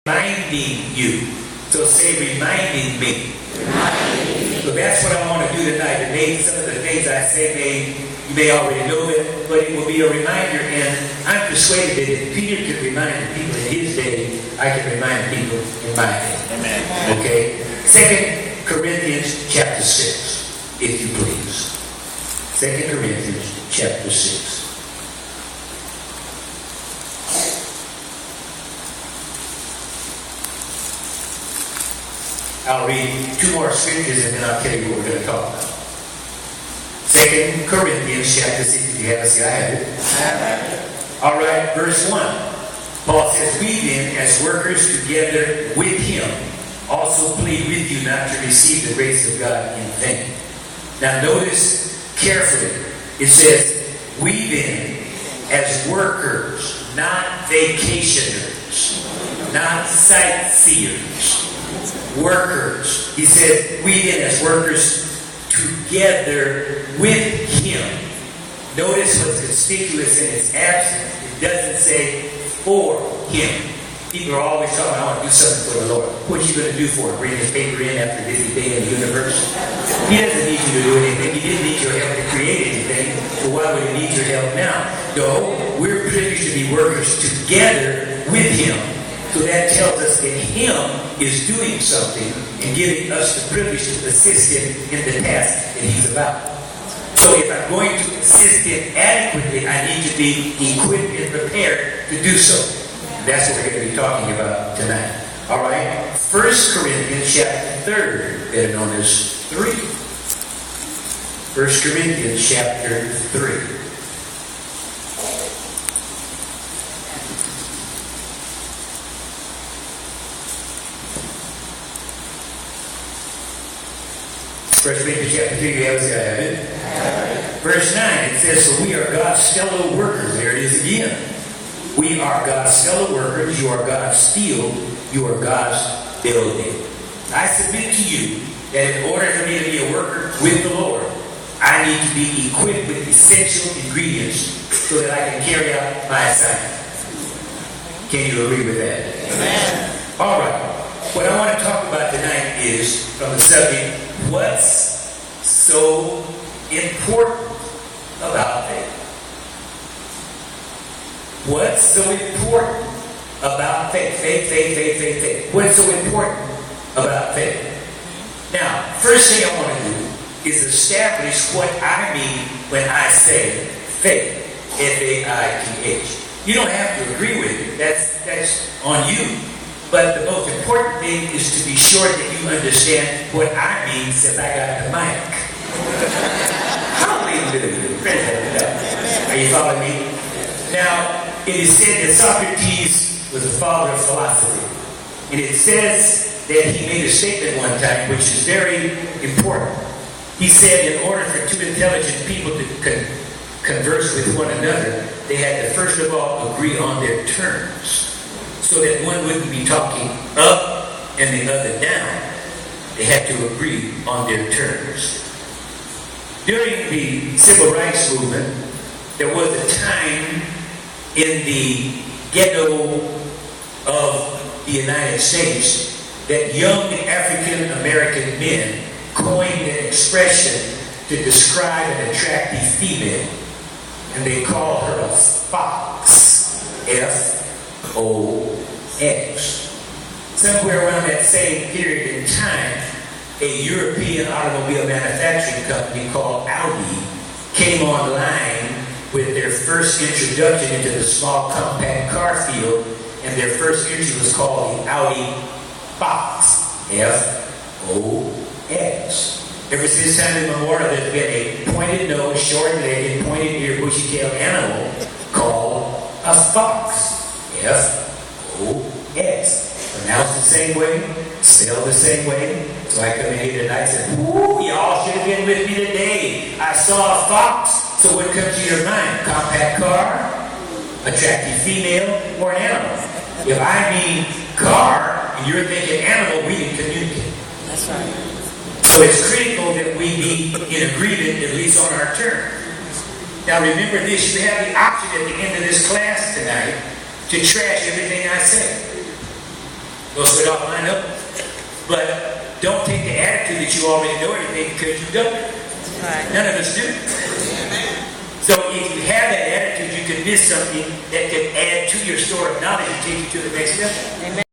reminding you. So say reminding me. So that's what I want to do tonight. Maybe some of the things I say you may already know it, but it will be a reminder, and I'm persuaded that if Peter could remind the people in his day, I can remind people in my day. Amen. Okay? 2 Corinthians chapter 6, if you please. 2 Corinthians chapter 6. I'll read two more scriptures and then I'll tell you what we're going to talk about. 2 Corinthians chapter 6. If you have a see, I have it. All right, verse 1. Paul says, "We then, as workers together with him, also plead with you not to receive the grace of God in vain." Now notice carefully. It says, "We then, as workers, not vacationers, not sightseers." Workers. He said, "We then as workers together with him." Notice what's conspicuous in its absence. It doesn't say for him. People are always talking, "I want to do something for the Lord." What are you going to do for him? Bring his paper in after a busy day in the universe? He doesn't need you to do anything. He didn't need your help to create anything. So why would he need your help now? No, we're privileged to be workers together with him. So that tells us that him is doing something and giving us the privilege to assist him in the task that he's about. So if I'm going to assist him adequately, I need to be equipped and prepared to do so. That's what we're going to be talking about tonight. All right? 1 Corinthians chapter 3, better known as 3. 1 Corinthians chapter 3. First Corinthians chapter 3, you have it. Verse 9, it says, "So we are God's fellow workers." There it is again. We are God's fellow workers. You are God's field. You are God's building. I submit to you that in order for me to be a worker with the Lord, I need to be equipped with essential ingredients so that I can carry out my assignment. Can you agree with that? Amen. All right. What I want to talk about tonight is from the subject, what's so important about faith? What's so important about faith? Faith. What's so important about faith? Now, first thing I want to do is establish what I mean when I say faith. F-A-I-T-H. You don't have to agree with it. That's on you. But the most important thing is to be sure that you understand what I mean since I got the mic. Are you following me? Now, it is said that Socrates was the father of philosophy. And it says that he made a statement one time which is very important. He said in order for two intelligent people to converse with one another, they had to first of all agree on their terms, so that one wouldn't be talking up and the other down. They had to agree on their terms. During the Civil Rights Movement, there was a time in the ghetto of the United States that young African American men coined an expression to describe an attractive female, and they called her a fox. F-O-X. Somewhere around that same period in time, a European automobile manufacturing company called Audi came online with their first introduction into the small compact car field, and their first entry was called the Audi Fox. F-O-X. Ever since time immemorial, there's been a pointed nose, short-legged, pointed ear, bushy-tailed animal called a fox. F-O-X. Pronounced the same way, spelled the same way. So I come in here tonight and say, "Woo, y'all should have been with me today. I saw a fox." So what comes to your mind? Compact car, attractive female, or an animal? If I mean car and you're thinking animal, we can communicate. That's right. So it's critical that we be in agreement, at least on our terms. Now remember this, you have the option at the end of this class tonight to trash everything I say. Those would all line up. But don't take the attitude that you already know everything because you don't. Right. None of us do. So if you have that attitude, you can miss something that can add to your store of knowledge and take you to the next level. Amen.